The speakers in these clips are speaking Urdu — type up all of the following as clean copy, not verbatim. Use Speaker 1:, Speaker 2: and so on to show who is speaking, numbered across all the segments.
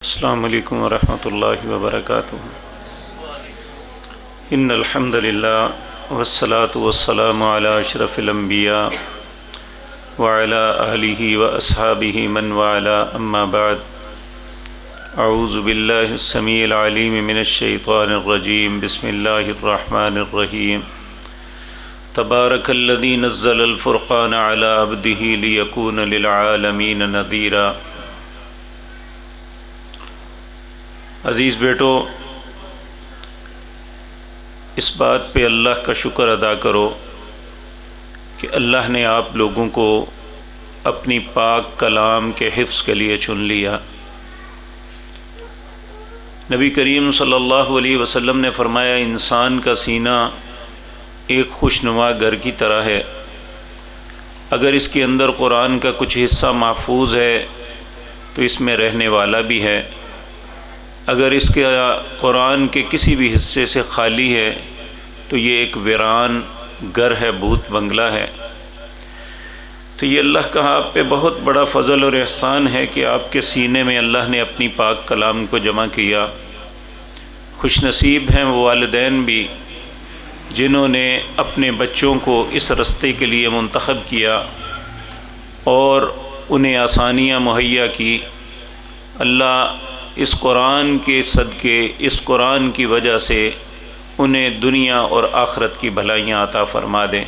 Speaker 1: السلام علیکم ورحمۃ اللہ وبرکاتہ۔ ان الحمد للہ والصلاة والسلام علی اشرف الانبیاء وعلی آلہ واصحابہ من والاه، اما بعد، اعوذ باللہ السمیع العلیم من الشیطان الرجیم، بسم اللہ الرحمن الرحیم۔ تبارک الذی نزل الفرقان علی عبدہ لیکون للعالمین نذیرا۔ عزیز بیٹو، اس بات پہ اللہ کا شکر ادا کرو کہ اللہ نے آپ لوگوں کو اپنی پاک کلام کے حفظ کے لیے چن لیا۔ نبی کریم صلی اللہ علیہ وسلم نے فرمایا، انسان کا سینہ ایک خوشنما گھر کی طرح ہے۔ اگر اس کے اندر قرآن کا کچھ حصہ محفوظ ہے تو اس میں رہنے والا بھی ہے، اگر اس کے قرآن کے کسی بھی حصے سے خالی ہے تو یہ ایک ویران گھر ہے، بھوت بنگلہ ہے۔ تو یہ اللہ کا آپ پہ بہت بڑا فضل اور احسان ہے کہ آپ کے سینے میں اللہ نے اپنی پاک کلام کو جمع کیا۔ خوش نصیب ہیں وہ والدین بھی جنہوں نے اپنے بچوں کو اس رستے کے لیے منتخب کیا اور انہیں آسانیاں مہیا کی۔ اللہ اس قرآن کے صدقے، اس قرآن کی وجہ سے انہیں دنیا اور آخرت کی بھلائیاں عطا فرما دیں۔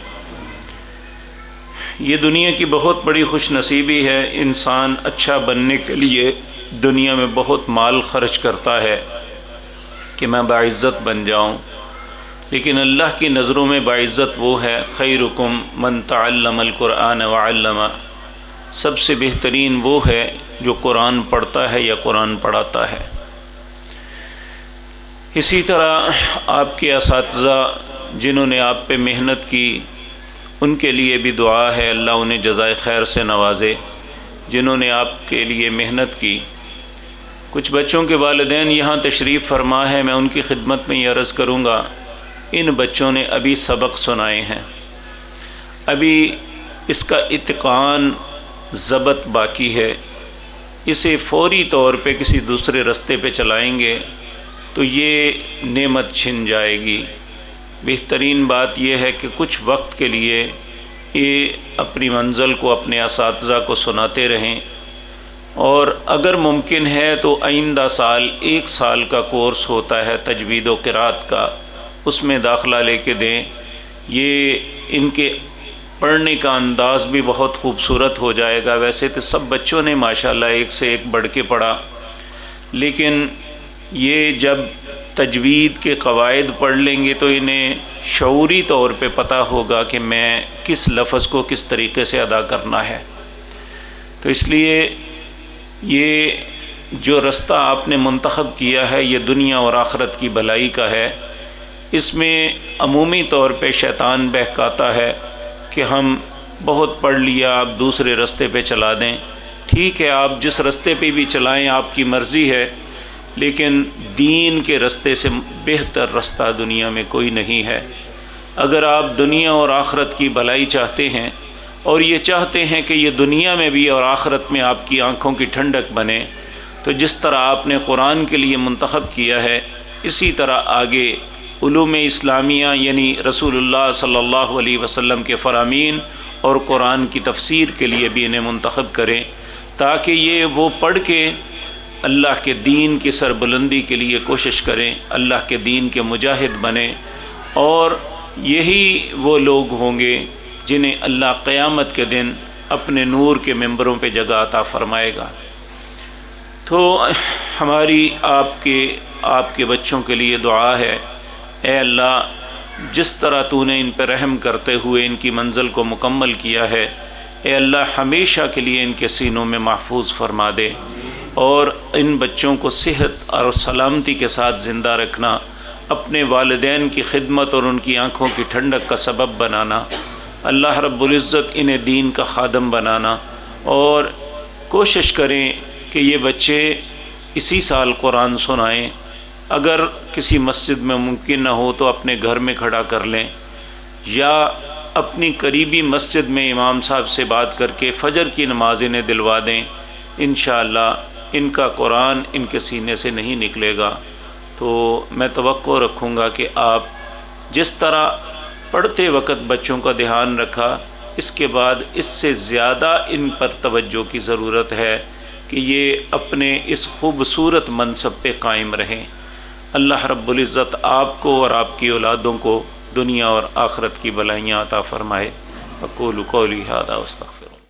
Speaker 1: یہ دنیا کی بہت بڑی خوش نصیبی ہے۔ انسان اچھا بننے کے لیے دنیا میں بہت مال خرچ کرتا ہے کہ میں باعزت بن جاؤں، لیکن اللہ کی نظروں میں باعزت وہ ہے، خیرکم من تعلم القرآن وعلمہ، سب سے بہترین وہ ہے جو قرآن پڑھتا ہے یا قرآن پڑھاتا ہے۔ اسی طرح آپ کے اساتذہ جنہوں نے آپ پہ محنت کی، ان کے لیے بھی دعا ہے اللہ انہیں جزائے خیر سے نوازے جنہوں نے آپ کے لیے محنت کی۔ کچھ بچوں کے والدین یہاں تشریف فرما ہے، میں ان کی خدمت میں یہ عرض کروں گا، ان بچوں نے ابھی سبق سنائے ہیں، ابھی اس کا اتقان ضبط باقی ہے، اسے فوری طور پہ کسی دوسرے رستے پہ چلائیں گے تو یہ نعمت چھن جائے گی۔ بہترین بات یہ ہے کہ کچھ وقت کے لیے یہ اپنی منزل کو اپنے اساتذہ کو سناتے رہیں، اور اگر ممکن ہے تو آئندہ سال 1 سال کا کورس ہوتا ہے تجوید و قرات کا، اس میں داخلہ لے کے دیں۔ یہ ان کے پڑھنے کا انداز بھی بہت خوبصورت ہو جائے گا۔ ویسے تو سب بچوں نے ماشاءاللہ ایک سے ایک بڑھ کے پڑھا، لیکن یہ جب تجوید کے قواعد پڑھ لیں گے تو انہیں شعوری طور پہ پتہ ہوگا کہ میں کس لفظ کو کس طریقے سے ادا کرنا ہے۔ تو اس لیے یہ جو رستہ آپ نے منتخب کیا ہے یہ دنیا اور آخرت کی بھلائی کا ہے۔ اس میں عمومی طور پہ شیطان بہکاتا ہے کہ ہم بہت پڑھ لیا، آپ دوسرے رستے پہ چلا دیں۔ ٹھیک ہے، آپ جس رستے پہ بھی چلائیں آپ کی مرضی ہے، لیکن دین کے رستے سے بہتر رستہ دنیا میں کوئی نہیں ہے۔ اگر آپ دنیا اور آخرت کی بھلائی چاہتے ہیں اور یہ چاہتے ہیں کہ یہ دنیا میں بھی اور آخرت میں آپ کی آنکھوں کی ٹھنڈک بنے، تو جس طرح آپ نے قرآن کے لیے منتخب کیا ہے، اسی طرح آگے علوم اسلامیہ یعنی رسول اللہ صلی اللہ علیہ وسلم کے فرامین اور قرآن کی تفسیر کے لیے بھی انہیں منتخب کریں، تاکہ یہ وہ پڑھ کے اللہ کے دین کی سربلندی کے لیے کوشش کریں، اللہ کے دین کے مجاہد بنیں، اور یہی وہ لوگ ہوں گے جنہیں اللہ قیامت کے دن اپنے نور کے ممبروں پہ جگہ عطا فرمائے گا۔ تو ہماری آپ کے بچوں کے لیے دعا ہے، اے اللہ جس طرح تو نے ان پہ رحم کرتے ہوئے ان کی منزل کو مکمل کیا ہے، اے اللہ ہمیشہ کے لیے ان کے سینوں میں محفوظ فرما دے، اور ان بچوں کو صحت اور سلامتی کے ساتھ زندہ رکھنا، اپنے والدین کی خدمت اور ان کی آنکھوں کی ٹھنڈک کا سبب بنانا، اللہ رب العزت انہیں دین کا خادم بنانا، اور کوشش کریں کہ یہ بچے اسی سال قرآن سنائیں۔ اگر کسی مسجد میں ممکن نہ ہو تو اپنے گھر میں کھڑا کر لیں، یا اپنی قریبی مسجد میں امام صاحب سے بات کر کے فجر کی نماز انہیں دلوا دیں۔ انشاءاللہ ان کا قرآن ان کے سینے سے نہیں نکلے گا، تو میں توقع رکھوں گا کہ آپ جس طرح پڑھتے وقت بچوں کا دھیان رکھا، اس کے بعد اس سے زیادہ ان پر توجہ کی ضرورت ہے کہ یہ اپنے اس خوبصورت منصب پہ قائم رہیں۔ اللہ رب العزت آپ کو اور آپ کی اولادوں کو دنیا اور آخرت کی بھلائیاں عطا فرمائے۔ اقول قولی ھذا واستغفر